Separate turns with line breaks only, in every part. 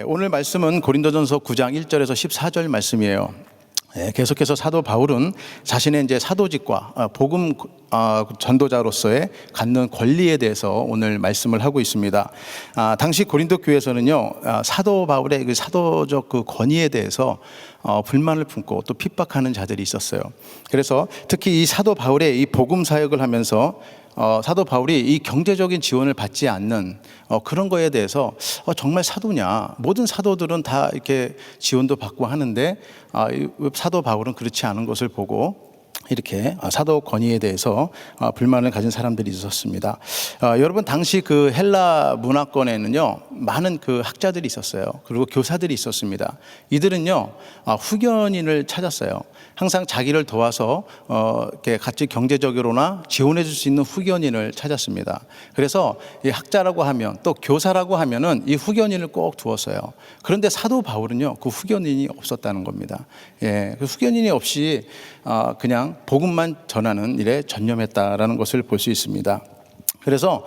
오늘 말씀은 고린도전서 9장 1절에서 14절 말씀이에요. 계속해서 사도 바울은 자신의 이제 사도직과 복음 전도자로서의 갖는 권리에 대해서 오늘 말씀을 하고 있습니다. 당시 고린도 교회에서는요, 사도 바울의 그 사도적 그 권위에 대해서 불만을 품고 또 핍박하는 자들이 있었어요. 그래서 특히 이 사도 바울의 이 복음 사역을 하면서 사도 바울이 이 경제적인 지원을 받지 않는 그런 거에 대해서 정말 사도냐? 모든 사도들은 다 이렇게 지원도 받고 하는데 사도 바울은 그렇지 않은 것을 보고 이렇게 사도 권위에 대해서 불만을 가진 사람들이 있었습니다. 여러분, 당시 그 헬라 문화권에는요, 많은 그 학자들이 있었어요. 그리고 교사들이 있었습니다. 이들은요, 후견인을 찾았어요. 항상 자기를 도와서 이렇게 같이 경제적으로나 지원해 줄 수 있는 후견인을 찾았습니다. 그래서 이 학자라고 하면 또 교사라고 하면은 이 후견인을 꼭 두었어요. 그런데 사도 바울은요, 그 후견인이 없었다는 겁니다. 그 후견인이 없이 그냥 복음만 전하는 일에 전념했다라는 것을 볼 수 있습니다. 그래서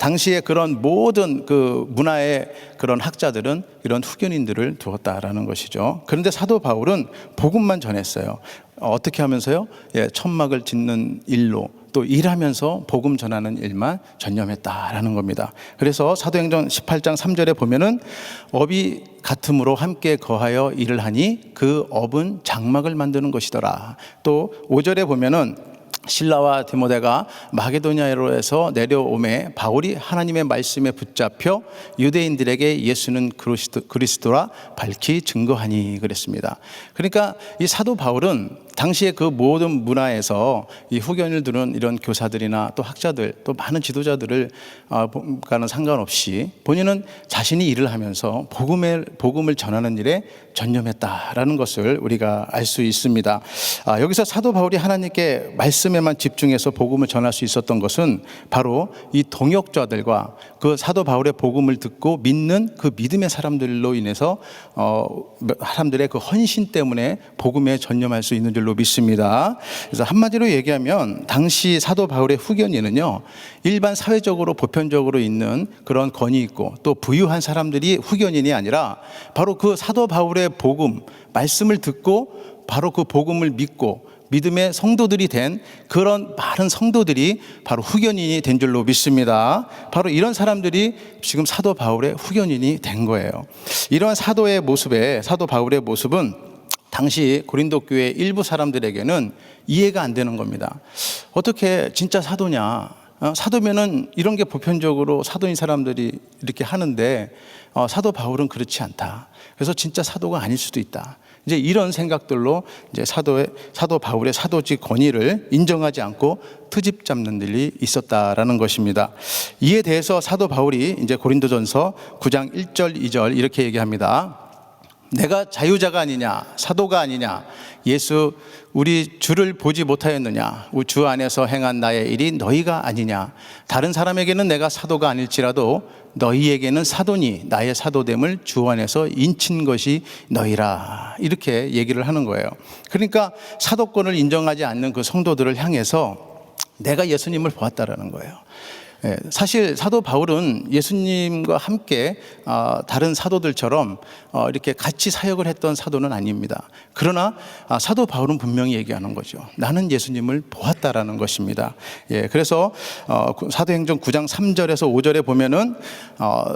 당시에 그런 모든 그 문화의 그런 학자들은 이런 후견인들을 두었다라는 것이죠. 그런데 사도 바울은 복음만 전했어요. 어떻게 하면서요? 천막을 짓는 일로 또 일하면서 복음 전하는 일만 전념했다라는 겁니다. 그래서 사도행전 18장 3절에 보면은 업이 같음으로 함께 거하여 일을 하니 그 업은 장막을 만드는 것이더라. 또 5절에 보면은 실라와 디모데가 마게도냐로에서 내려오매 바울이 하나님의 말씀에 붙잡혀 유대인들에게 예수는 그리스도라 밝히 증거하니 그랬습니다. 그러니까 이 사도 바울은 당시에 그 모든 문화에서 이 후견을 두는 이런 교사들이나 또 학자들 또 많은 지도자들을 가는 상관없이 본인은 자신이 일을 하면서 복음을 전하는 일에 전념했다라는 것을 우리가 알 수 있습니다. 여기서 사도 바울이 하나님께 말씀에만 집중해서 복음을 전할 수 있었던 것은 바로 이 동역자들과 그 사도 바울의 복음을 듣고 믿는 그 믿음의 사람들로 인해서 사람들의 그 헌신 때문에 복음에 전념할 수 있는 줄로 믿습니다. 그래서 한마디로 얘기하면 당시 사도 바울의 후견인은요, 일반 사회적으로 보편적으로 있는 그런 권위 있고 또 부유한 사람들이 후견인이 아니라 바로 그 사도 바울의 복음 말씀을 듣고 바로 그 복음을 믿고 믿음의 성도들이 된 그런 많은 성도들이 바로 후견인이 된 줄로 믿습니다. 바로 이런 사람들이 지금 사도 바울의 후견인이 된 거예요. 이러한 사도 바울의 모습은 당시 고린도 교회 일부 사람들에게는 이해가 안 되는 겁니다. 어떻게 진짜 사도냐? 사도면은 이런 게 보편적으로 사도인 사람들이 이렇게 하는데 사도 바울은 그렇지 않다. 그래서 진짜 사도가 아닐 수도 있다. 이제 이런 생각들로 이제 사도 바울의 사도직 권위를 인정하지 않고 트집 잡는 일이 있었다라는 것입니다. 이에 대해서 사도 바울이 이제 고린도전서 9장 1절 2절 이렇게 얘기합니다. 내가 자유자가 아니냐, 사도가 아니냐, 예수 우리 주를 보지 못하였느냐, 주 안에서 행한 나의 일이 너희가 아니냐, 다른 사람에게는 내가 사도가 아닐지라도 너희에게는 사도니 나의 사도됨을 주 안에서 인친 것이 너희라, 이렇게 얘기를 하는 거예요. 그러니까 사도권을 인정하지 않는 그 성도들을 향해서 내가 예수님을 보았다라는 거예요. 사실 사도 바울은 예수님과 함께 다른 사도들처럼 이렇게 같이 사역을 했던 사도는 아닙니다. 그러나 사도 바울은 분명히 얘기하는 거죠. 나는 예수님을 보았다라는 것입니다. 그래서 사도행전 9장 3절에서 5절에 보면은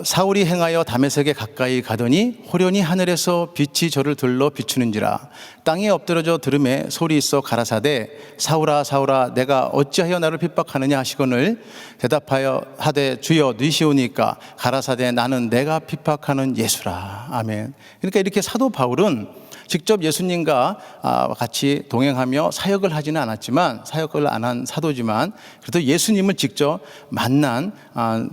사울이 행하여 다메섹에 가까이 가더니 호련히 하늘에서 빛이 저를 들러 비추는지라 땅에 엎드러져 들음에 소리 있어 가라사대 사울아 사울아 내가 어찌하여 나를 핍박하느냐 하시거늘 대답하여 하되 주여 느시오니까 가라사대 나는 내가 핍박하는 예수라. 아멘. 그러니까 이렇게 사도 바울은 직접 예수님과 같이 동행하며 사역을 하지는 않았지만, 사역을 안 한 사도지만 그래도 예수님을 직접 만난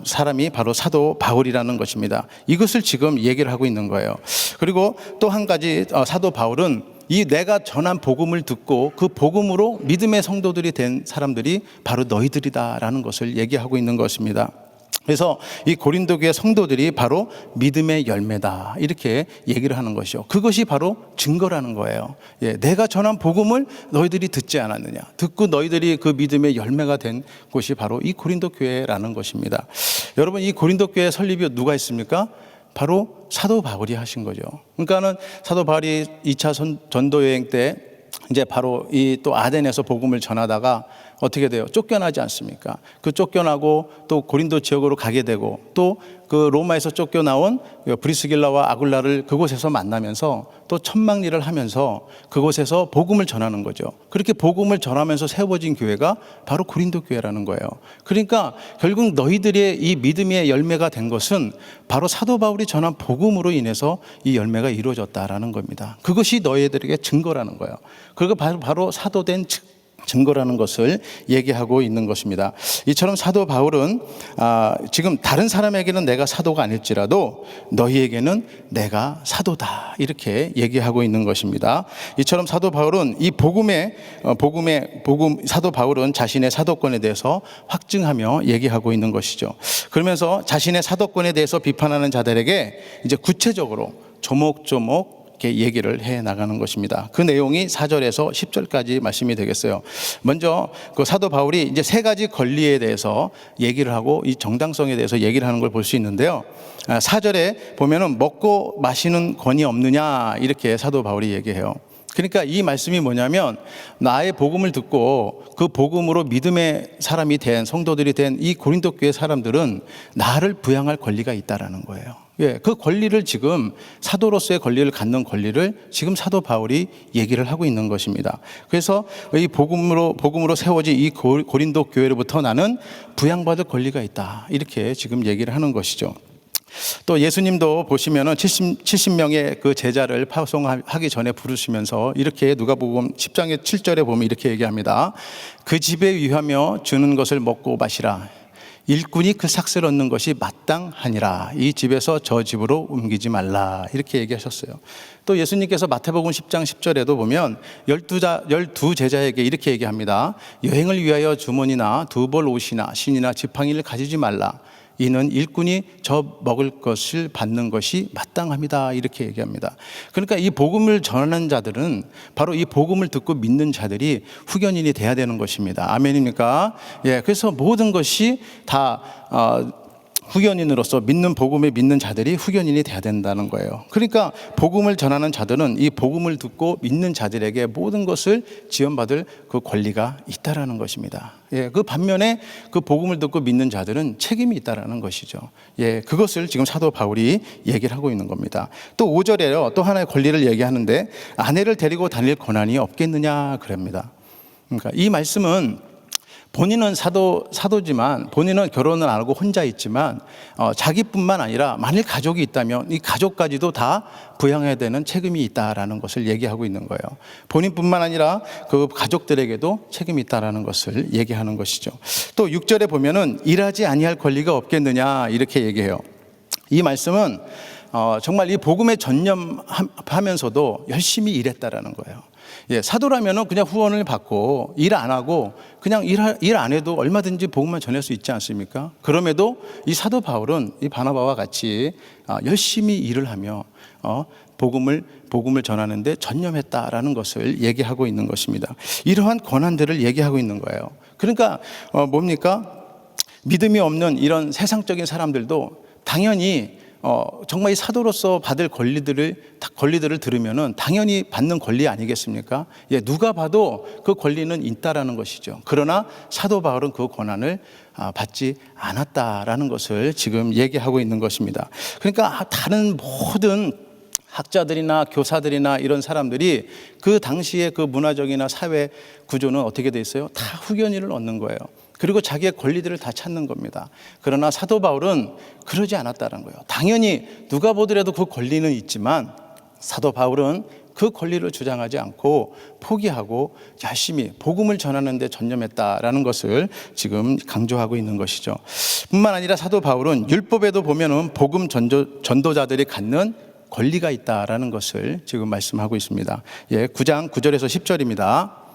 사람이 바로 사도 바울이라는 것입니다. 이것을 지금 얘기를 하고 있는 거예요. 그리고 또 한 가지 사도 바울은 이 내가 전한 복음을 듣고 그 복음으로 믿음의 성도들이 된 사람들이 바로 너희들이다라는 것을 얘기하고 있는 것입니다. 그래서 이 고린도 교회 성도들이 바로 믿음의 열매다, 이렇게 얘기를 하는 것이죠. 그것이 바로 증거라는 거예요. 내가 전한 복음을 너희들이 듣지 않았느냐, 듣고 너희들이 그 믿음의 열매가 된 곳이 바로 이 고린도 교회라는 것입니다. 여러분, 이 고린도 교회 설립이 누가 있습니까? 바로 사도 바울이 하신 거죠. 그러니까는 사도 바울이 2차 전도 여행 때 이제 바로 이 또 아덴에서 복음을 전하다가 어떻게 돼요? 쫓겨나지 않습니까? 그 쫓겨나고 또 고린도 지역으로 가게 되고 또 그 로마에서 쫓겨나온 브리스길라와 아굴라를 그곳에서 만나면서 또 천막일을 하면서 그곳에서 복음을 전하는 거죠. 그렇게 복음을 전하면서 세워진 교회가 바로 고린도 교회라는 거예요. 그러니까 결국 너희들의 이 믿음의 열매가 된 것은 바로 사도 바울이 전한 복음으로 인해서 이 열매가 이루어졌다라는 겁니다. 그것이 너희들에게 증거라는 거예요. 그리고 바로 사도된 증거라는 것을 얘기하고 있는 것입니다. 이처럼 사도 바울은 지금 다른 사람에게는 내가 사도가 아닐지라도 너희에게는 내가 사도다 이렇게 얘기하고 있는 것입니다. 이처럼 사도 바울은 이 복음 사도 바울은 자신의 사도권에 대해서 확증하며 얘기하고 있는 것이죠. 그러면서 자신의 사도권에 대해서 비판하는 자들에게 이제 구체적으로 조목조목 이렇게 얘기를 해 나가는 것입니다. 그 내용이 4절에서 10절까지 말씀이 되겠어요. 먼저 그 사도 바울이 이제 세 가지 권리에 대해서 얘기를 하고 이 정당성에 대해서 얘기를 하는 걸 볼 수 있는데요. 4절에 보면은 먹고 마시는 권이 없느냐 이렇게 사도 바울이 얘기해요. 그러니까 이 말씀이 뭐냐면 나의 복음을 듣고 그 복음으로 믿음의 사람이 된 성도들이 된 이 고린도 교회 사람들은 나를 부양할 권리가 있다라는 거예요. 예, 그 권리를 지금 사도로서의 권리를 갖는 권리를 지금 사도 바울이 얘기를 하고 있는 것입니다. 그래서 이 복음으로 세워진 이 고린도 교회로부터 나는 부양받을 권리가 있다. 이렇게 지금 얘기를 하는 것이죠. 또 예수님도 보시면은 70명의 그 제자를 파송하기 전에 부르시면서 이렇게 누가복음 10장의 7절에 보면 이렇게 얘기합니다. 그 집에 위하며 주는 것을 먹고 마시라. 일꾼이 그 삭슬 얻는 것이 마땅하니라. 이 집에서 저 집으로 옮기지 말라. 이렇게 얘기하셨어요. 또 예수님께서 마태복음 10장 10절에도 보면 12 제자에게 이렇게 얘기합니다. 여행을 위하여 주머니나 두 벌 옷이나 신이나 지팡이를 가지지 말라. 이는 일꾼이 저 먹을 것을 받는 것이 마땅합니다. 이렇게 얘기합니다. 그러니까 이 복음을 전하는 자들은 바로 이 복음을 듣고 믿는 자들이 후견인이 돼야 되는 것입니다. 아멘입니까? 예, 그래서 모든 것이 다 후견인으로서 믿는 복음에 믿는 자들이 후견인이 돼야 된다는 거예요. 그러니까 복음을 전하는 자들은 이 복음을 듣고 믿는 자들에게 모든 것을 지원받을 그 권리가 있다라는 것입니다. 예, 그 반면에 그 복음을 듣고 믿는 자들은 책임이 있다라는 것이죠. 예, 그것을 지금 사도 바울이 얘기를 하고 있는 겁니다. 또 5절에요. 또 하나의 권리를 얘기하는데 아내를 데리고 다닐 권한이 없겠느냐 그럽니다. 그러니까 이 말씀은 본인은 사도지만 본인은 결혼을 안 하고 혼자 있지만 자기뿐만 아니라 만일 가족이 있다면 이 가족까지도 다 부양해야 되는 책임이 있다라는 것을 얘기하고 있는 거예요. 본인뿐만 아니라 그 가족들에게도 책임이 있다라는 것을 얘기하는 것이죠. 또 6절에 보면은 일하지 아니할 권리가 없겠느냐 이렇게 얘기해요. 이 말씀은 정말 이 복음에 전념하면서도 열심히 일했다라는 거예요. 예, 사도라면은 그냥 후원을 받고 일 안 하고 그냥 일 안 해도 얼마든지 복음만 전할 수 있지 않습니까? 그럼에도 이 사도 바울은 이 바나바와 같이 열심히 일을 하며 복음을 전하는데 전념했다라는 것을 얘기하고 있는 것입니다. 이러한 권한들을 얘기하고 있는 거예요. 그러니까 뭡니까? 믿음이 없는 이런 세상적인 사람들도 당연히 정말 이 사도로서 받을 권리들을 들으면은 당연히 받는 권리 아니겠습니까? 예, 누가 봐도 그 권리는 있다라는 것이죠. 그러나 사도 바울은 그 권한을 받지 않았다라는 것을 지금 얘기하고 있는 것입니다. 그러니까 다른 모든 학자들이나 교사들이나 이런 사람들이 그 당시의 그 문화적이나 사회 구조는 어떻게 돼 있어요? 다 후견인을 얻는 거예요. 그리고 자기의 권리들을 다 찾는 겁니다. 그러나 사도 바울은 그러지 않았다는 거예요. 당연히 누가 보더라도 그 권리는 있지만 사도 바울은 그 권리를 주장하지 않고 포기하고 열심히 복음을 전하는 데 전념했다라는 것을 지금 강조하고 있는 것이죠. 뿐만 아니라 사도 바울은 율법에도 보면은 복음 전도자들이 갖는 권리가 있다라는 것을 지금 말씀하고 있습니다. 예, 9장 9절에서 10절입니다.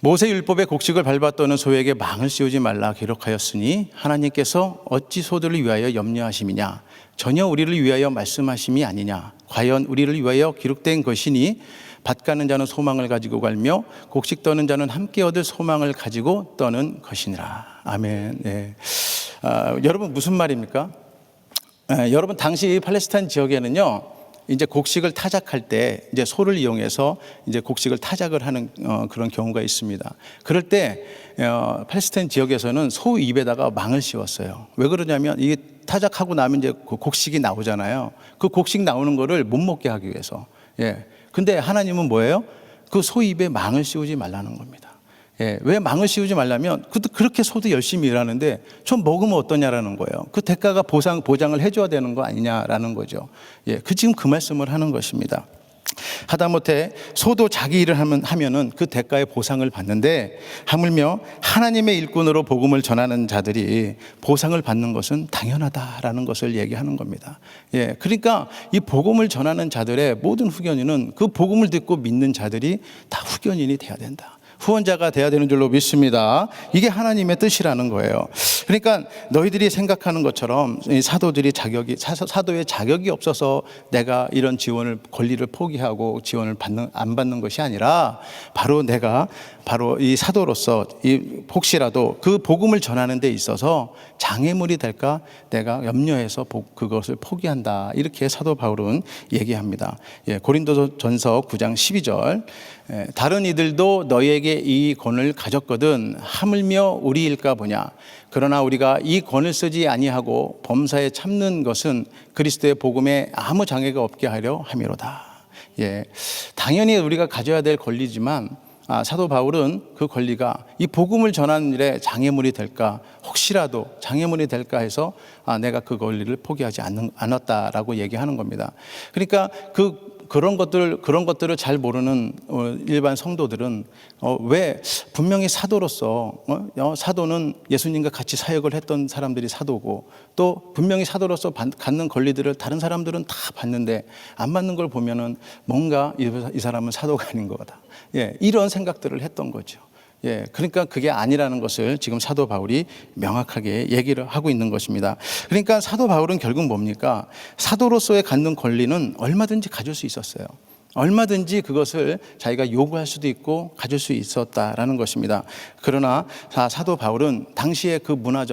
모세 율법의 곡식을 밟았더는 소에게 망을 씌우지 말라 기록하였으니 하나님께서 어찌 소들을 위하여 염려하심이냐 전혀 우리를 위하여 말씀하심이 아니냐 과연 우리를 위하여 기록된 것이니 밭 가는 자는 소망을 가지고 갈며 곡식 떠는 자는 함께 얻을 소망을 가지고 떠는 것이니라. 아멘. 네. 여러분 무슨 말입니까? 여러분 당시 팔레스타인 지역에는요, 이제 곡식을 타작할 때 이제 소를 이용해서 이제 곡식을 타작을 하는 그런 경우가 있습니다. 그럴 때 팔레스타인 지역에서는 소 입에다가 망을 씌웠어요. 왜 그러냐면 이게 타작하고 나면 이제 곡식이 나오잖아요. 그 곡식 나오는 거를 못 먹게 하기 위해서. 예. 근데 하나님은 뭐예요? 그 소 입에 망을 씌우지 말라는 겁니다. 예, 왜 망을 씌우지 말라면 그렇게 소도 열심히 일하는데 좀 먹으면 어떠냐라는 거예요. 그 대가가 보장을 해줘야 되는 거 아니냐라는 거죠. 예, 지금 그 말씀을 하는 것입니다. 하다못해 소도 자기 일을 하면은 그 대가의 보상을 받는데, 하물며 하나님의 일꾼으로 복음을 전하는 자들이 보상을 받는 것은 당연하다라는 것을 얘기하는 겁니다. 예, 그러니까 이 복음을 전하는 자들의 모든 후견인은 그 복음을 듣고 믿는 자들이 다 후견인이 돼야 된다. 후원자가 돼야 되는 줄로 믿습니다. 이게 하나님의 뜻이라는 거예요. 그러니까 너희들이 생각하는 것처럼 이 사도의 자격이 없어서 내가 이런 권리를 포기하고 지원을 안 받는 것이 아니라, 바로 내가 이 사도로서 혹시라도 그 복음을 전하는 데 있어서 장애물이 될까 내가 염려해서 그것을 포기한다, 이렇게 사도 바울은 얘기합니다. 예, 고린도전서 9장 12절, 다른 이들도 너희에게 이 권을 가졌거든 하물며 우리일까 보냐. 그러나 우리가 이 권을 쓰지 아니하고 범사에 참는 것은 그리스도의 복음에 아무 장애가 없게 하려 함이로다. 예, 당연히 우리가 가져야 될 권리지만 사도 바울은 그 권리가 이 복음을 전하는 일에 장애물이 될까, 혹시라도 장애물이 될까 해서 내가 그 권리를 포기하지 않았다라고 얘기하는 겁니다. 그러니까 그런 것들을 잘 모르는 일반 성도들은 왜 분명히 사도로서 사도는 예수님과 같이 사역을 했던 사람들이 사도고, 또 분명히 사도로서 갖는 권리들을 다른 사람들은 다 받는데 안 받는 걸 보면은 뭔가 이 사람은 사도가 아닌 거다. 예, 이런 생각들을 했던 거죠. 예, 그러니까 그게 아니라는 것을 지금 사도 바울이 명확하게 얘기를 하고 있는 것입니다. 그러니까 사도 바울은 결국 뭡니까? 사도로서의 갖는 권리는 얼마든지 가질 수 있었어요. 얼마든지 그것을 자기가 요구할 수도 있고 가질 수 있었다라는 것입니다. 그러나 사도 바울은 당시의 그 문화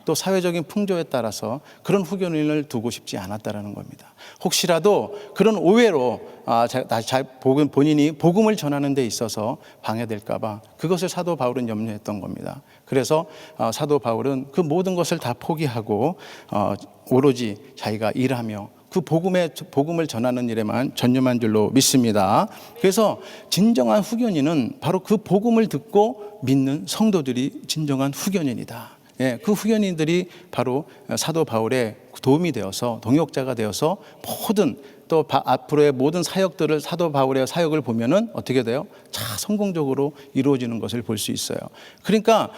또 사회적인 풍조에 따라서 그런 후견인을 두고 싶지 않았다라는 겁니다. 혹시라도 그런 오해로 본인이 복음을 전하는 데 있어서 방해될까 봐 그것을 사도 바울은 염려했던 겁니다. 그래서 사도 바울은 그 모든 것을 다 포기하고 오로지 자기가 일하며 그 복음을 전하는 일에만 전념한 줄로 믿습니다. 그래서 진정한 후견인은 바로 그 복음을 듣고 믿는 성도들이 진정한 후견인이다. 예, 그 후견인들이 바로 사도 바울의 도움이 되어서, 동역자가 되어서 모든 또 앞으로의 모든 사역들을, 사도 바울의 사역을 보면은 어떻게 돼요? 성공적으로 이루어지는 것을 볼 수 있어요. 그러니까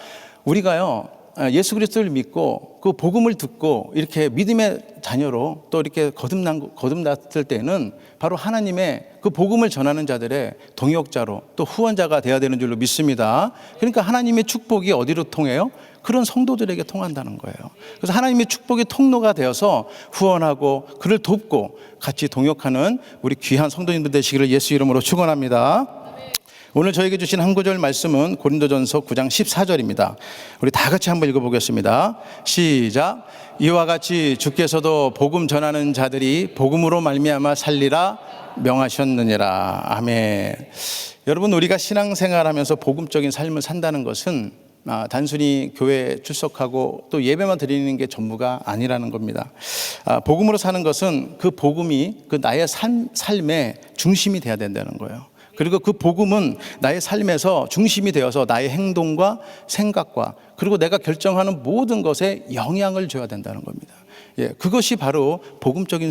우리가요, 예수 그리스도를 믿고 그 복음을 듣고 이렇게 믿음의 자녀로 또 이렇게 거듭났을 때는 바로 하나님의 그 복음을 전하는 자들의 동역자로 또 후원자가 되어야 되는 줄로 믿습니다. 그러니까 하나님의 축복이 어디로 통해요? 그런 성도들에게 통한다는 거예요. 그래서 하나님의 축복의 통로가 되어서 후원하고 그를 돕고 같이 동역하는 우리 귀한 성도님들 되시기를 예수 이름으로 축원합니다. 오늘 저에게 주신 한 구절 말씀은 고린도전서 9장 14절입니다. 우리 다 같이 한번 읽어보겠습니다. 시작. 이와 같이 주께서도 복음 전하는 자들이 복음으로 말미암아 살리라 명하셨느니라. 아멘. 여러분, 우리가 신앙생활하면서 복음적인 삶을 산다는 것은 단순히 교회에 출석하고 또 예배만 드리는 게 전부가 아니라는 겁니다. 복음으로 사는 것은 그 복음이 그 나의 삶의 중심이 돼야 된다는 거예요. 그리고 그 복음은 나의 삶에서 중심이 되어서 나의 행동과 생각과 그리고 내가 결정하는 모든 것에 영향을 줘야 된다는 겁니다. 예, 그것이 바로 복음적인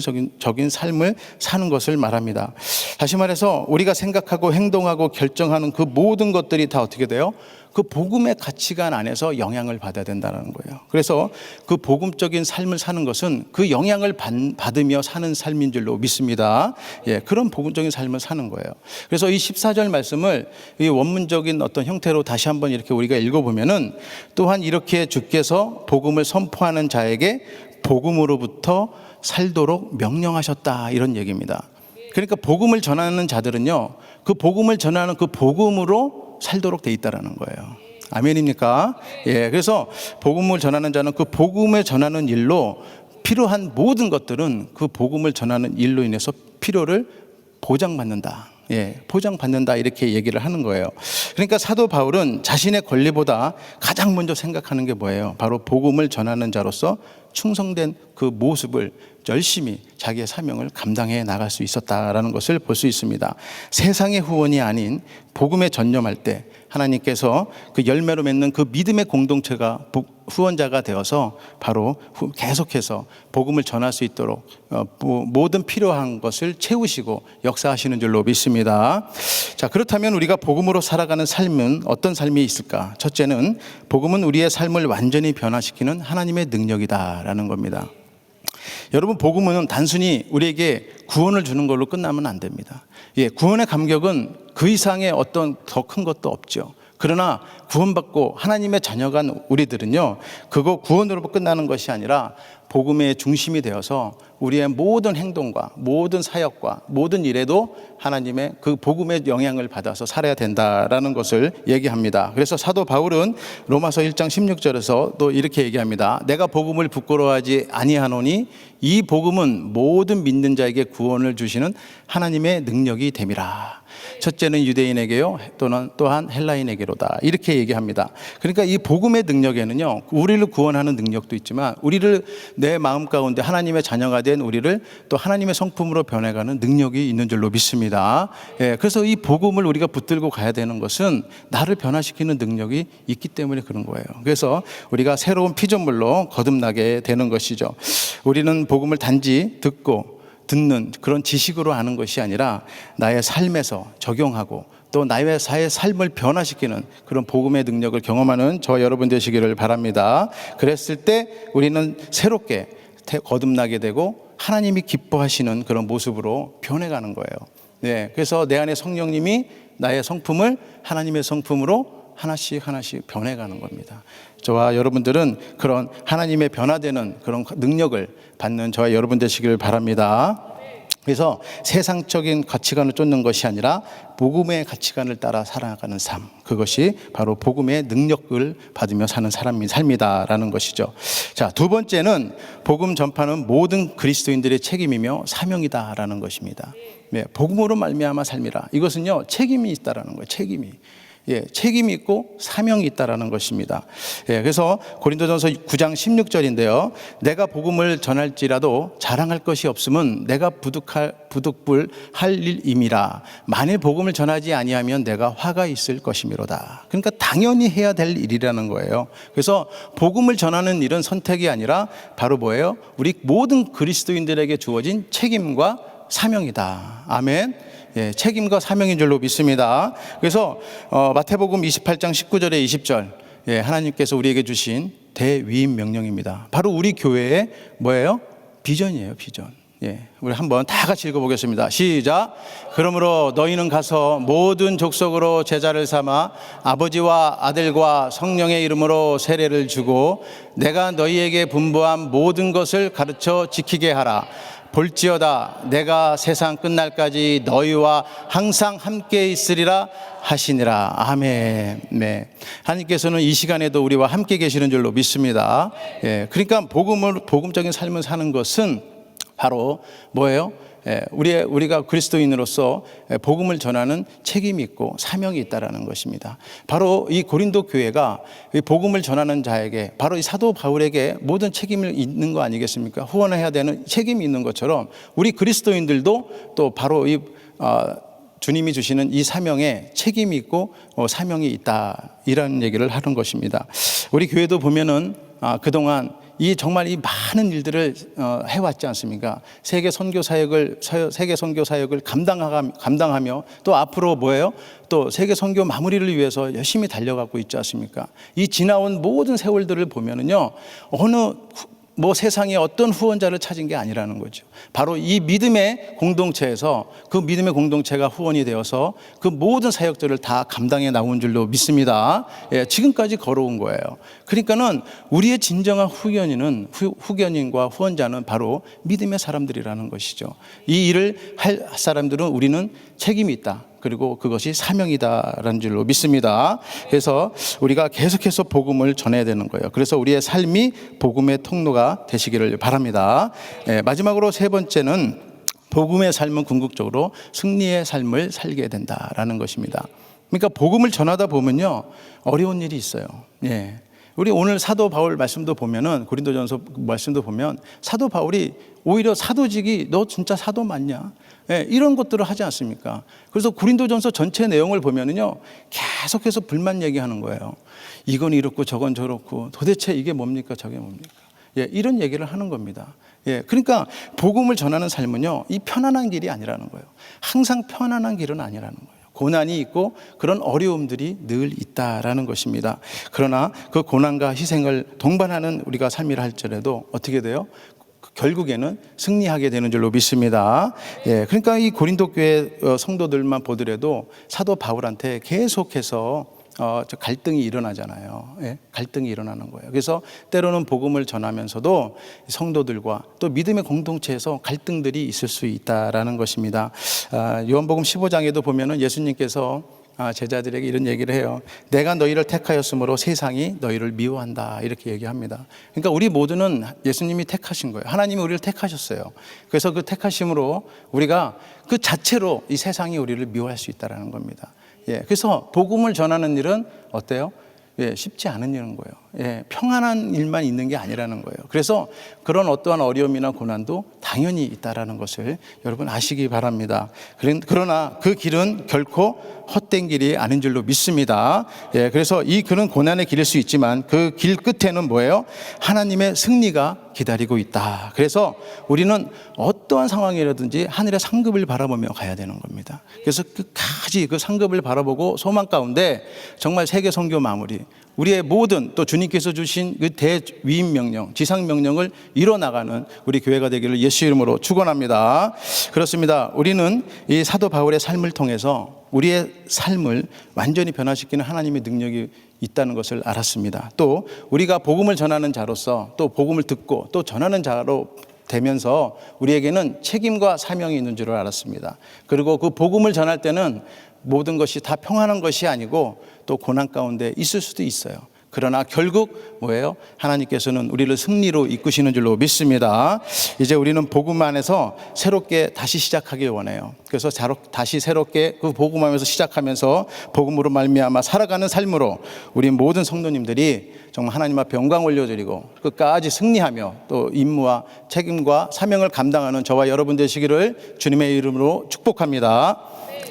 삶을 사는 것을 말합니다. 다시 말해서 우리가 생각하고 행동하고 결정하는 그 모든 것들이 다 어떻게 돼요? 그 복음의 가치관 안에서 영향을 받아야 된다는 거예요. 그래서 그 복음적인 삶을 사는 것은 그 영향을 받으며 사는 삶인 줄로 믿습니다. 예, 그런 복음적인 삶을 사는 거예요. 그래서 이 14절 말씀을 이 원문적인 어떤 형태로 다시 한번 이렇게 우리가 읽어보면은, 또한 이렇게 주께서 복음을 선포하는 자에게 복음으로부터 살도록 명령하셨다, 이런 얘기입니다. 그러니까 복음을 전하는 자들은요, 그 복음을 전하는 그 복음으로 살도록 돼 있다라는 거예요. 아멘입니까? 예, 그래서 복음을 전하는 자는 그 복음을 전하는 일로 필요한 모든 것들은 그 복음을 전하는 일로 인해서 필요를 보장받는다. 보장받는다 이렇게 얘기를 하는 거예요. 그러니까 사도 바울은 자신의 권리보다 가장 먼저 생각하는 게 뭐예요? 바로 복음을 전하는 자로서 충성된 그 모습을 열심히 자기의 사명을 감당해 나갈 수 있었다라는 것을 볼 수 있습니다. 세상의 후원이 아닌 복음에 전념할 때 하나님께서 그 열매로 맺는 그 믿음의 공동체가 후원자가 되어서 바로 계속해서 복음을 전할 수 있도록 모든 필요한 것을 채우시고 역사하시는 줄로 믿습니다. 자, 그렇다면 우리가 복음으로 살아가는 삶은 어떤 삶이 있을까? 첫째는 복음은 우리의 삶을 완전히 변화시키는 하나님의 능력이다라는 겁니다. 여러분, 복음은 단순히 우리에게 구원을 주는 걸로 끝나면 안 됩니다. 구원의 감격은 그 이상의 어떤 더 큰 것도 없죠. 그러나 구원받고 하나님의 자녀가 우리들은요, 그거 구원으로 끝나는 것이 아니라 복음의 중심이 되어서 우리의 모든 행동과 모든 사역과 모든 일에도 하나님의 그 복음의 영향을 받아서 살아야 된다라는 것을 얘기합니다. 그래서 사도 바울은 로마서 1장 16절에서 또 이렇게 얘기합니다. 내가 복음을 부끄러워하지 아니하노니 이 복음은 모든 믿는 자에게 구원을 주시는 하나님의 능력이 됨이라. 첫째는 유대인에게요, 또한 헬라인에게로다. 이렇게 얘기합니다. 그러니까 이 복음의 능력에는요, 우리를 구원하는 능력도 있지만 우리를 내 마음 가운데 하나님의 자녀가 된 우리를 또 하나님의 성품으로 변해가는 능력이 있는 줄로 믿습니다. 그래서 이 복음을 우리가 붙들고 가야 되는 것은 나를 변화시키는 능력이 있기 때문에 그런 거예요. 그래서 우리가 새로운 피조물로 거듭나게 되는 것이죠. 우리는 복음을 단지 듣는 그런 지식으로 아는 것이 아니라 나의 삶에서 적용하고 또 나의 삶을 변화시키는 그런 복음의 능력을 경험하는 저 여러분 되시기를 바랍니다. 그랬을 때 우리는 새롭게 거듭나게 되고 하나님이 기뻐하시는 그런 모습으로 변해가는 거예요. 그래서 내 안에 성령님이 나의 성품을 하나님의 성품으로 하나씩 변해가는 겁니다. 저와 여러분들은 그런 하나님의 변화되는 그런 능력을 받는 저와 여러분 되시기를 바랍니다. 그래서 세상적인 가치관을 쫓는 것이 아니라 복음의 가치관을 따라 살아가는 삶, 그것이 바로 복음의 능력을 받으며 사는 사람의 삶이다라는 것이죠. 자, 두 번째는 복음 전파는 모든 그리스도인들의 책임이며 사명이다라는 것입니다. 복음으로 말미암아 삶이라. 이것은요, 책임이 있다라는 거예요. 책임이 있고 사명이 있다라는 것입니다. 그래서 고린도전서 9장 16절인데요. 내가 복음을 전할지라도 자랑할 것이 없음은 내가 부득불할 일임이라. 만일 복음을 전하지 아니하면 내가 화가 있을 것이미로다. 그러니까 당연히 해야 될 일이라는 거예요. 그래서 복음을 전하는 일은 선택이 아니라 바로 뭐예요? 우리 모든 그리스도인들에게 주어진 책임과 사명이다. 아멘. 책임과 사명인 줄로 믿습니다. 그래서 마태복음 28장 19절에 20절, 하나님께서 우리에게 주신 대위임 명령입니다. 바로 우리 교회의 뭐예요? 비전이에요. 비전. 우리 한번 다 같이 읽어보겠습니다. 시작. 그러므로 너희는 가서 모든 족속으로 제자를 삼아 아버지와 아들과 성령의 이름으로 세례를 주고 내가 너희에게 분부한 모든 것을 가르쳐 지키게 하라. 볼지어다 내가 세상 끝날까지 너희와 항상 함께 있으리라 하시니라. 아멘. 하나님께서는 이 시간에도 우리와 함께 계시는 줄로 믿습니다. 그러니까 복음적인 삶을 사는 것은 바로 뭐예요? 우리가 그리스도인으로서 복음을 전하는 책임이 있고 사명이 있다라는 것입니다. 바로 이 고린도 교회가 복음을 전하는 자에게, 바로 이 사도 바울에게 모든 책임이 있는 거 아니겠습니까? 후원해야 되는 책임이 있는 것처럼 우리 그리스도인들도 또 바로 이 주님이 주시는 이 사명에 책임이 있고 사명이 있다, 이런 얘기를 하는 것입니다. 우리 교회도 보면은 그동안 정말 이 많은 일들을 해왔지 않습니까? 세계 선교 사역을 감당하며 또 앞으로 뭐예요? 또 세계 선교 마무리를 위해서 열심히 달려가고 있지 않습니까? 이 지나온 모든 세월들을 보면은요, 어느 세상에 어떤 후원자를 찾은 게 아니라는 거죠. 바로 이 믿음의 공동체에서 그 믿음의 공동체가 후원이 되어서 그 모든 사역들을 다 감당해 나온 줄로 믿습니다. 지금까지 걸어온 거예요. 그러니까는 우리의 진정한 후견인과 후원자는 바로 믿음의 사람들이라는 것이죠. 이 일을 할 사람들은 우리는 책임이 있다. 그리고 그것이 사명이다라는 줄로 믿습니다. 그래서 우리가 계속해서 복음을 전해야 되는 거예요. 그래서 우리의 삶이 복음의 통로가 되시기를 바랍니다. 마지막으로 세 번째는 복음의 삶은 궁극적으로 승리의 삶을 살게 된다라는 것입니다. 그러니까 복음을 전하다 보면요, 어려운 일이 있어요. 우리 오늘 사도 바울 말씀도 보면은, 고린도전서 말씀도 보면 사도 바울이 오히려 사도직이 너 진짜 사도 맞냐? 이런 것들을 하지 않습니까? 그래서 고린도전서 전체 내용을 보면은요, 계속해서 불만 얘기하는 거예요. 이건 이렇고 저건 저렇고 도대체 이게 뭡니까 저게 뭡니까? 이런 얘기를 하는 겁니다. 그러니까 복음을 전하는 삶은요, 이 편안한 길이 아니라는 거예요. 항상 편안한 길은 아니라는 거예요. 고난이 있고 그런 어려움들이 늘 있다라는 것입니다. 그러나 그 고난과 희생을 동반하는 우리가 삶이라 할지라도 어떻게 돼요? 결국에는 승리하게 되는 줄로 믿습니다. 그러니까 이 고린도 교회 성도들만 보더라도 사도 바울한테 계속해서 갈등이 일어나잖아요. 갈등이 일어나는 거예요. 그래서 때로는 복음을 전하면서도 성도들과 또 믿음의 공동체에서 갈등들이 있을 수 있다라는 것입니다. 요한복음 15장에도 보면은 예수님께서 제자들에게 이런 얘기를 해요. 내가 너희를 택하였으므로 세상이 너희를 미워한다, 이렇게 얘기합니다. 그러니까 우리 모두는 예수님이 택하신 거예요. 하나님이 우리를 택하셨어요. 그래서 그 택하심으로 우리가 그 자체로 이 세상이 우리를 미워할 수 있다는 겁니다. 그래서 복음을 전하는 일은 어때요? 쉽지 않은 일인 거예요. 평안한 일만 있는 게 아니라는 거예요. 그래서 그런 어떠한 어려움이나 고난도 당연히 있다라는 것을 여러분 아시기 바랍니다. 그러나 그 길은 결코 헛된 길이 아닌 줄로 믿습니다. 그래서 이 길은 고난의 길일 수 있지만 그 길 끝에는 뭐예요? 하나님의 승리가 기다리고 있다. 그래서 우리는 어떠한 상황이라든지 하늘의 상급을 바라보며 가야 되는 겁니다. 그래서 끝까지 그 상급을 바라보고 소망 가운데 정말 세계 선교 마무리, 우리의 모든 또 주님께서 주신 그 대위임 명령, 지상 명령을 이뤄나가는 우리 교회가 되기를 예수 이름으로 축원합니다. 그렇습니다. 우리는 이 사도 바울의 삶을 통해서 우리의 삶을 완전히 변화시키는 하나님의 능력이 있다는 것을 알았습니다. 또 우리가 복음을 전하는 자로서 또 복음을 듣고 또 전하는 자로 되면서 우리에게는 책임과 사명이 있는 줄을 알았습니다. 그리고 그 복음을 전할 때는 모든 것이 다 평안한 것이 아니고 또 고난 가운데 있을 수도 있어요. 그러나 결국 뭐예요? 하나님께서는 우리를 승리로 이끄시는 줄로 믿습니다. 이제 우리는 복음 안에서 새롭게 다시 시작하길 원해요. 그래서 다시 새롭게 그 복음 안에서 시작하면서 복음으로 말미암아 살아가는 삶으로 우리 모든 성도님들이 정말 하나님 앞에 영광 올려드리고 끝까지 승리하며 또 임무와 책임과 사명을 감당하는 저와 여러분 되시기를 주님의 이름으로 축복합니다.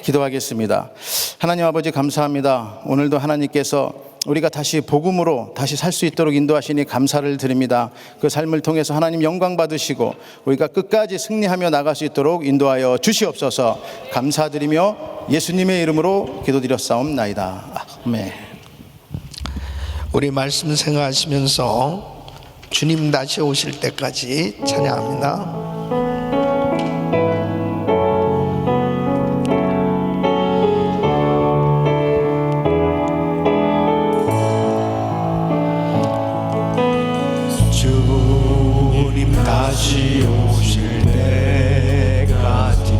기도하겠습니다. 하나님 아버지 감사합니다. 오늘도 하나님께서 우리가 다시 복음으로 다시 살 수 있도록 인도하시니 감사를 드립니다. 그 삶을 통해서 하나님 영광 받으시고 우리가 끝까지 승리하며 나갈 수 있도록 인도하여 주시옵소서. 감사드리며 예수님의 이름으로 기도드렸사옵나이다. 아멘.
우리 말씀 생각하시면서 주님 다시 오실 때까지 찬양합니다.
다시 오실 때까지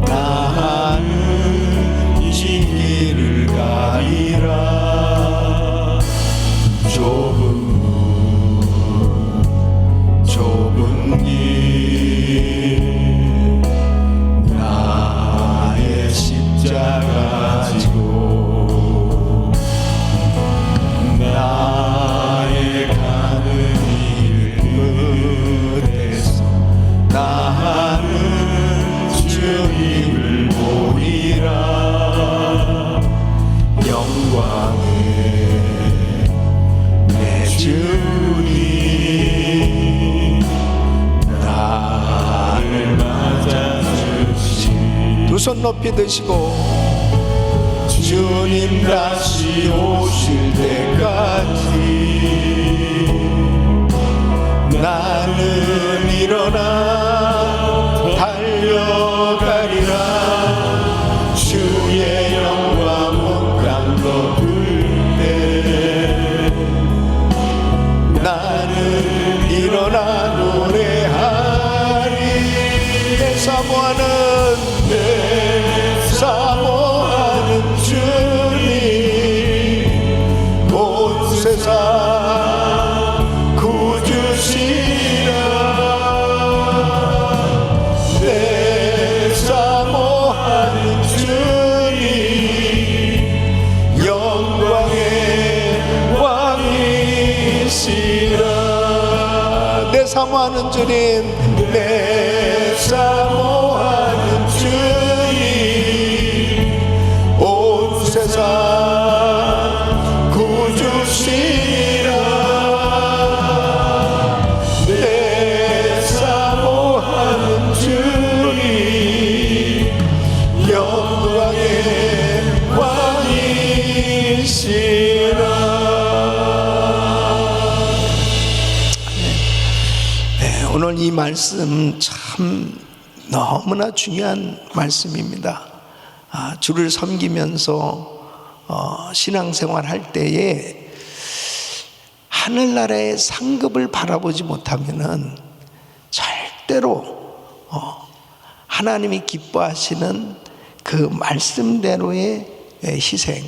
나는 이 길을 가리라. 좁은 길 나의 십자가 지고 나의 가는 나는 주님을 보리라. 영광의 내 주님 나를 맞아주시.
두 손 높이 드시고
주님 다시 오실 때까지 나는 일어나 달려가리라. 주의 영광 온 땅도 불때 나는 일어나 노래하리. 내 사모하는
주님
내 사모하는 주님 온 세상 구주시라 내 사모하는 주님 영광의 왕이시라.
오늘 이 말씀 참 너무나 중요한 말씀입니다. 주를 섬기면서 신앙생활 할 때에 하늘나라의 상급을 바라보지 못하면은 절대로 하나님이 기뻐하시는 그 말씀대로의 희생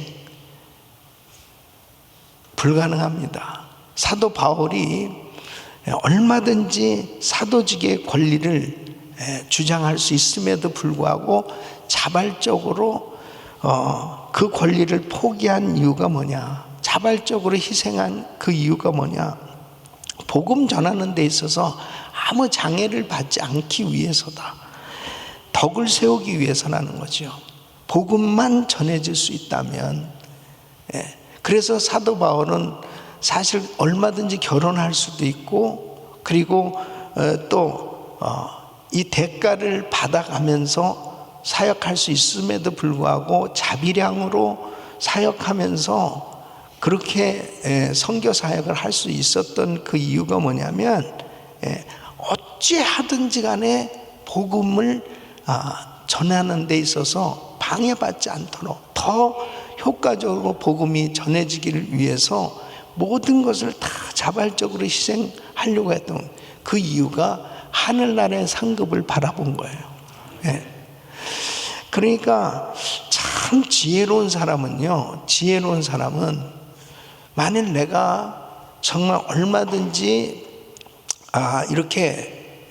불가능합니다. 사도 바울이 얼마든지 사도직의 권리를 주장할 수 있음에도 불구하고 자발적으로 그 권리를 포기한 이유가 뭐냐? 자발적으로 희생한 그 이유가 뭐냐? 복음 전하는 데 있어서 아무 장애를 받지 않기 위해서다. 덕을 세우기 위해서라는 거죠. 복음만 전해질 수 있다면. 그래서 사도 바울은 사실 얼마든지 결혼할 수도 있고, 그리고 또 이 대가를 받아가면서 사역할 수 있음에도 불구하고 자비량으로 사역하면서 그렇게 선교 사역을 할 수 있었던 그 이유가 뭐냐면, 어찌 하든지 간에 복음을 전하는 데 있어서 방해받지 않도록 더 효과적으로 복음이 전해지기를 위해서 모든 것을 다 자발적으로 희생하려고 했던 그 이유가 하늘나라의 상급을 바라본 거예요. 그러니까 참 지혜로운 사람은요, 지혜로운 사람은 만일 내가 정말 얼마든지 이렇게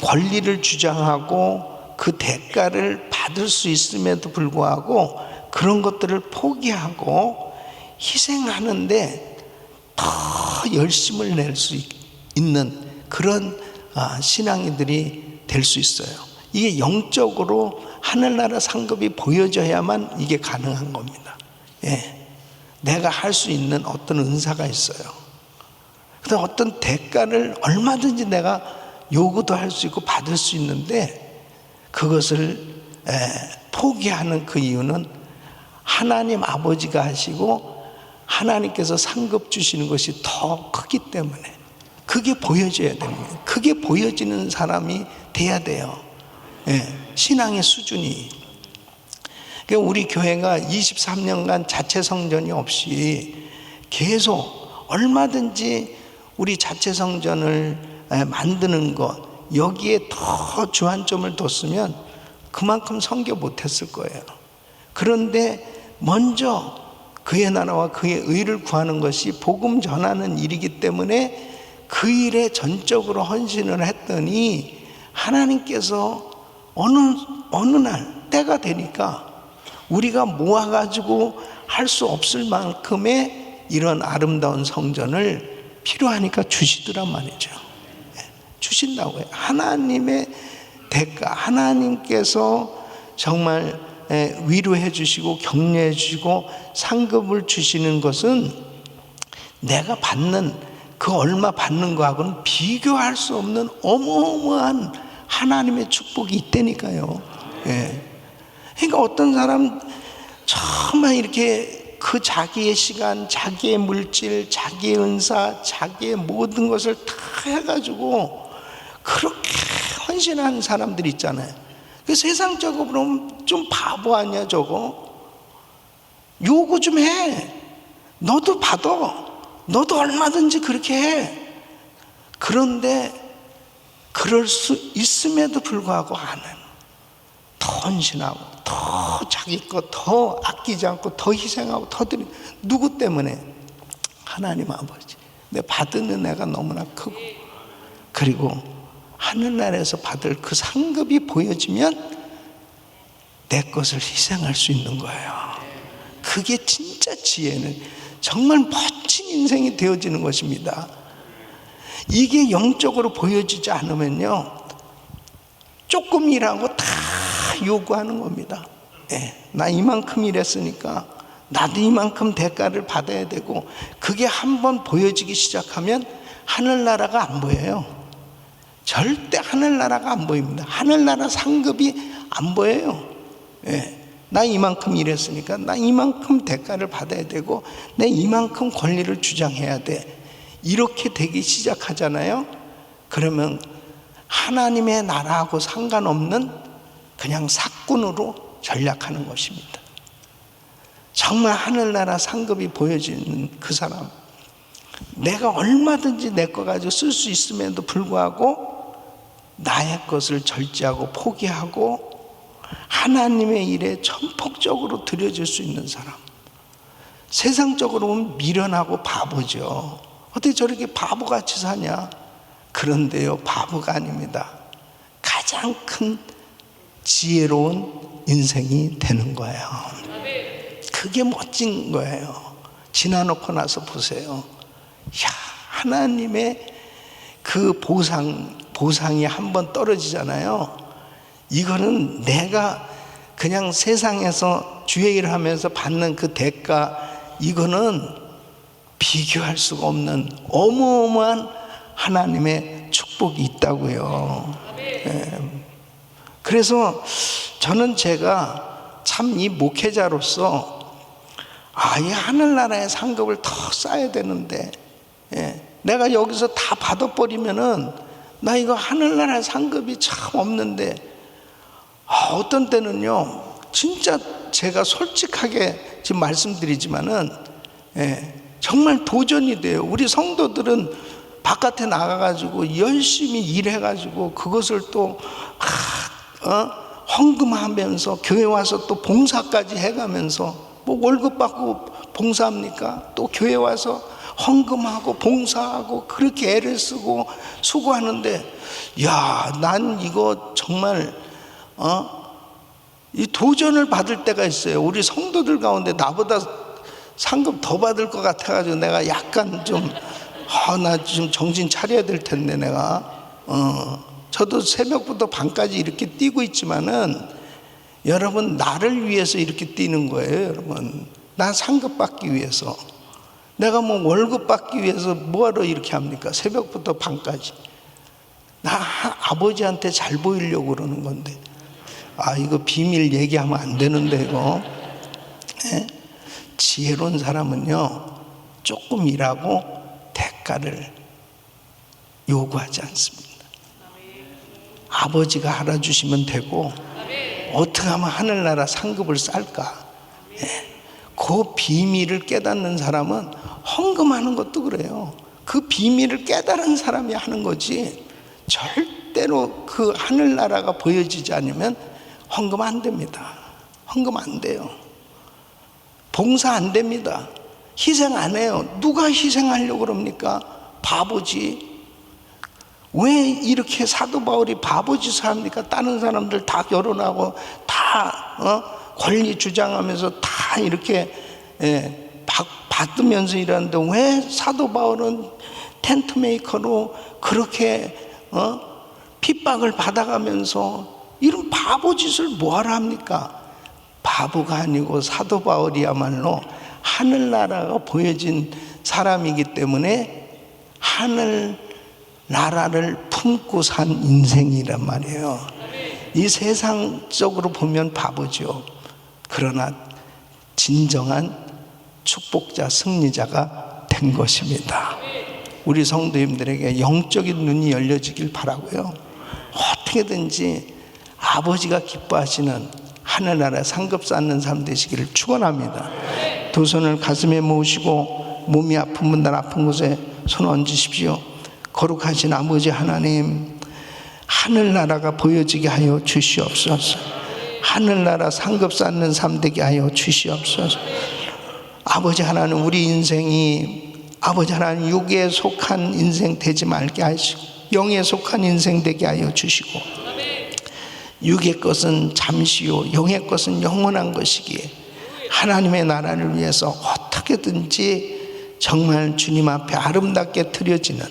권리를 주장하고 그 대가를 받을 수 있음에도 불구하고 그런 것들을 포기하고 희생하는데 더 열심을 낼 수 있는 그런 신앙인들이 될 수 있어요. 이게 영적으로 하늘나라 상급이 보여져야만 이게 가능한 겁니다. 내가 할 수 있는 어떤 은사가 있어요. 그다음 어떤 대가를 얼마든지 내가 요구도 할 수 있고 받을 수 있는데 그것을 포기하는 그 이유는 하나님 아버지가 하시고 하나님께서 상급 주시는 것이 더 크기 때문에 그게 보여져야 됩니다. 그게 보여지는 사람이 돼야 돼요. 신앙의 수준이. 그러니까 우리 교회가 23년간 자체 성전이 없이 계속 얼마든지 우리 자체 성전을 만드는 것, 여기에 더 주안점을 뒀으면 그만큼 선교 못했을 거예요. 그런데 먼저 그의 나라와 그의 의를 구하는 것이 복음 전하는 일이기 때문에 그 일에 전적으로 헌신을 했더니 하나님께서 어느 날 때가 되니까 우리가 모아가지고 할 수 없을 만큼의 이런 아름다운 성전을 필요하니까 주시더란 말이죠. 주신다고 해요. 하나님의 대가, 하나님께서 정말 위로해 주시고 격려해 주시고 상급을 주시는 것은 내가 받는 그 얼마 받는 거하고는 비교할 수 없는 어마어마한 하나님의 축복이 있다니까요. 그러니까 어떤 사람 정말 이렇게 그 자기의 시간, 자기의 물질, 자기의 은사, 자기의 모든 것을 다 해가지고 그렇게 헌신한 사람들 있잖아요. 그 세상적으로 보면 좀 바보 아니야 저거? 요구 좀 해. 너도 받아. 너도 얼마든지 그렇게 해. 그런데 그럴 수 있음에도 불구하고 안 해. 더 헌신하고 더 자기 것 더 아끼지 않고 더 희생하고 더 드리는. 누구 때문에? 하나님 아버지. 내 받은 은혜가 너무나 크고, 그리고 하늘나라에서 받을 그 상급이 보여지면 내 것을 희생할 수 있는 거예요. 그게 진짜 지혜는 정말 멋진 인생이 되어지는 것입니다. 이게 영적으로 보여지지 않으면요, 조금 일하고 다 요구하는 겁니다. 나 이만큼 일했으니까 나도 이만큼 대가를 받아야 되고, 그게 한번 보여지기 시작하면 하늘나라가 안 보여요. 절대 하늘나라가 안 보입니다. 하늘나라 상급이 안 보여요. 나 이만큼 일했으니까 나 이만큼 대가를 받아야 되고, 내 이만큼 권리를 주장해야 돼. 이렇게 되기 시작하잖아요. 그러면 하나님의 나라하고 상관없는 그냥 사꾼으로 전략하는 것입니다. 정말 하늘나라 상급이 보여지는 그 사람, 내가 얼마든지 내 거 가지고 쓸 수 있음에도 불구하고 나의 것을 절제하고 포기하고 하나님의 일에 전폭적으로 들여질 수 있는 사람. 세상적으로 보면 미련하고 바보죠. 어떻게 저렇게 바보같이 사냐? 그런데요, 바보가 아닙니다. 가장 큰 지혜로운 인생이 되는 거예요. 그게 멋진 거예요. 지나놓고 나서 보세요. 야, 하나님의 그 보상이 한번 떨어지잖아요. 이거는 내가 그냥 세상에서 주의 일을 하면서 받는 그 대가, 이거는 비교할 수가 없는 어마어마한 하나님의 축복이 있다고요. 그래서 저는 제가 참 이 목회자로서 이 하늘나라의 상급을 더 쌓아야 되는데, 내가 여기서 다 받아버리면은 나 이거 하늘나라의 상급이 참 없는데, 어떤 때는요, 진짜 제가 솔직하게 지금 말씀드리지만은, 정말 도전이 돼요. 우리 성도들은 바깥에 나가가지고 열심히 일해가지고 그것을 또 헌금하면서 교회 와서 또 봉사까지 해가면서, 뭐 월급 받고 봉사합니까? 또 교회 와서 헌금하고 봉사하고 그렇게 애를 쓰고 수고하는데, 야, 난 이거 정말 이 도전을 받을 때가 있어요. 우리 성도들 가운데 나보다 상급 더 받을 것 같아가지고 내가 약간 좀 나 좀 정신 차려야 될 텐데, 내가 저도 새벽부터 밤까지 이렇게 뛰고 있지만은, 여러분, 나를 위해서 이렇게 뛰는 거예요. 여러분, 나 상급 받기 위해서. 내가 뭐 월급 받기 위해서 뭐하러 이렇게 합니까? 새벽부터 밤까지. 나 아버지한테 잘 보이려고 그러는 건데, 이거 비밀 얘기하면 안 되는데, 이거. 지혜로운 사람은요, 조금 일하고 대가를 요구하지 않습니다. 아버지가 알아주시면 되고, 어떻게 하면 하늘나라 상급을 쌓을까? 그 비밀을 깨닫는 사람은 헌금하는 것도 그래요. 그 비밀을 깨달은 사람이 하는 거지, 절대로 그 하늘나라가 보여지지 않으면 헌금 안 됩니다. 헌금 안 돼요. 봉사 안 됩니다. 희생 안 해요. 누가 희생하려고 그럽니까? 바보지. 왜 이렇게 사도 바울이 바보짓을 합니까? 다른 사람들 다 결혼하고 다 권리 주장하면서 다 이렇게 받으면서 일하는데, 왜 사도 바울은 텐트 메이커로 그렇게 핍박을 받아가면서 이런 바보짓을 뭐하러 합니까? 바보가 아니고 사도 바울이야말로 하늘나라가 보여진 사람이기 때문에 하늘나라를 품고 산 인생이란 말이에요. 이 세상적으로 보면 바보죠. 그러나 진정한 축복자, 승리자가 된 것입니다. 우리 성도님들에게 영적인 눈이 열려지길 바라고요. 어떻게든지 아버지가 기뻐하시는 하늘나라 상급 쌓는 삶 되시기를 축원합니다. 두 손을 가슴에 모으시고 몸이 아픈 분들 아픈 곳에 손 얹으십시오. 거룩하신 아버지 하나님, 하늘나라가 보여지게 하여 주시옵소서. 하늘나라 상급 쌓는 삶 되게 하여 주시옵소서. 아버지 하나님, 우리 인생이 아버지 하나님 육에 속한 인생 되지 말게 하시고 영에 속한 인생 되게 하여 주시고, 육의 것은 잠시요 영의 것은 영원한 것이기에 하나님의 나라를 위해서 어떻게든지 정말 주님 앞에 아름답게 드려지는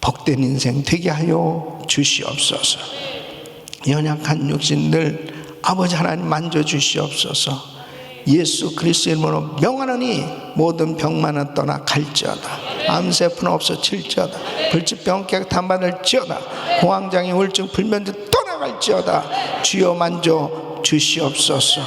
복된 인생 되게 하여 주시옵소서. 연약한 육신들 아버지 하나님 만져주시옵소서. 예수 그리스도의 이름으로 명하노니 모든 병만은 떠나 갈지어다. 암세포는 없어질지어다. 불치병 깨끗함 받을지어다. 공황장애 우울증 불면증 떠나갈지어다. 주여 만져 주시옵소서.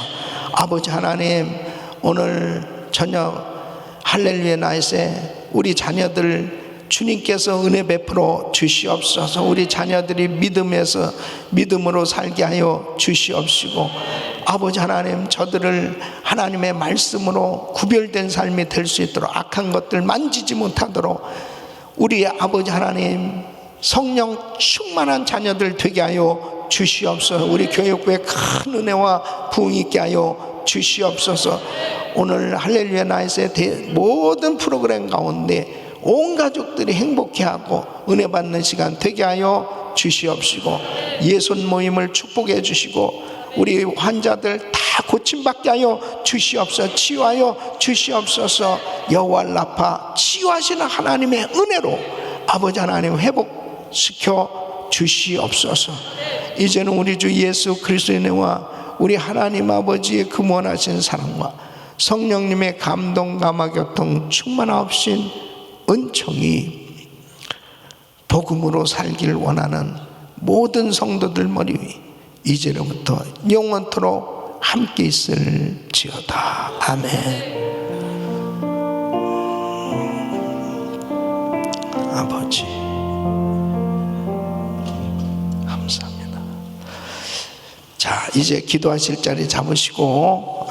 아버지 하나님, 오늘 저녁 할렐루야 나잇에 우리 자녀들 주님께서 은혜 베풀어 주시옵소서. 우리 자녀들이 믿음으로 살게 하여 주시옵시고, 아버지 하나님, 저들을 하나님의 말씀으로 구별된 삶이 될 수 있도록 악한 것들 만지지 못하도록 우리 아버지 하나님 성령 충만한 자녀들 되게 하여 주시옵소서. 우리 교육부에 큰 은혜와 부흥이 있게 하여 주시옵소서. 오늘 할렐루야 나잇의 모든 프로그램 가운데 온 가족들이 행복해하고 은혜 받는 시간 되게 하여 주시옵시고, 예손 모임을 축복해 주시고 우리 환자들 다 고침받게 하여 주시옵소서. 치유하여 주시옵소서. 여호와 라파 치유하시는 하나님의 은혜로 아버지 하나님 회복시켜 주시옵소서. 이제는 우리 주 예수 그리스도의 은혜와 우리 하나님 아버지의 근원하신 사랑과 성령님의 감동 감화 교통 충만하옵신 은총이 복음으로 살기를 원하는 모든 성도들 머리 위 이제로부터 영원토록 함께 있을지어다. 아멘. 아버지 감사합니다. 자, 이제 기도하실 자리 잡으시고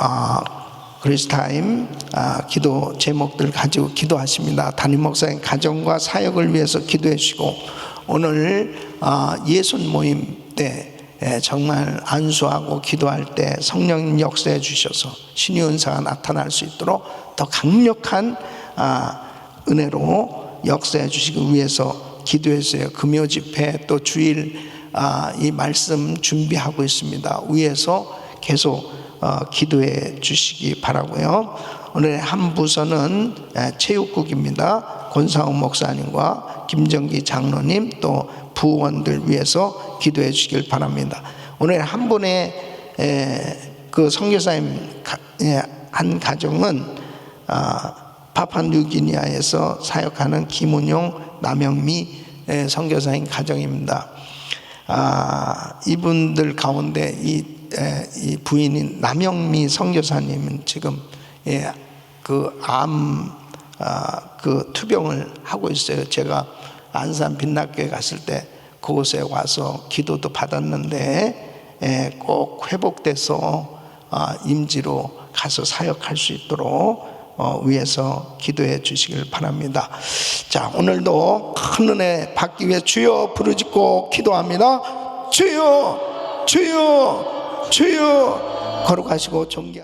그리스타임 기도 제목들 가지고 기도하십니다. 담임 목사님 가정과 사역을 위해서 기도해 주시고, 오늘 예순 모임 때 정말 안수하고 기도할 때 성령님 역사해 주셔서 신의 은사가 나타날 수 있도록 더 강력한 은혜로 역사해 주시기 위해서 기도해 주세요. 금요 집회 또 주일 이 말씀 준비하고 있습니다. 위에서 계속 기도해 주시기 바라고요. 오늘 한 부서는 체육국입니다. 권상우 목사님과 김정기 장로님 또 부원들 위해서 기도해 주시길 바랍니다. 오늘 한 분의 그 선교사님 한 가정은 파푸아뉴기니아에서 사역하는 김은용 남영미 선교사님 가정입니다. 이분들 가운데 이 부인인 남영미 선교사님은 지금 그 투병을 하고 있어요. 제가 안산 빛납교회 갔을 때 그곳에 와서 기도도 받았는데 꼭 회복돼서 임지로 가서 사역할 수 있도록 위해서 기도해 주시길 바랍니다. 자, 오늘도 큰 은혜 받기 위해 주여 부르짖고 기도합니다. 주여 주여 주여 거룩하시고 존귀하시고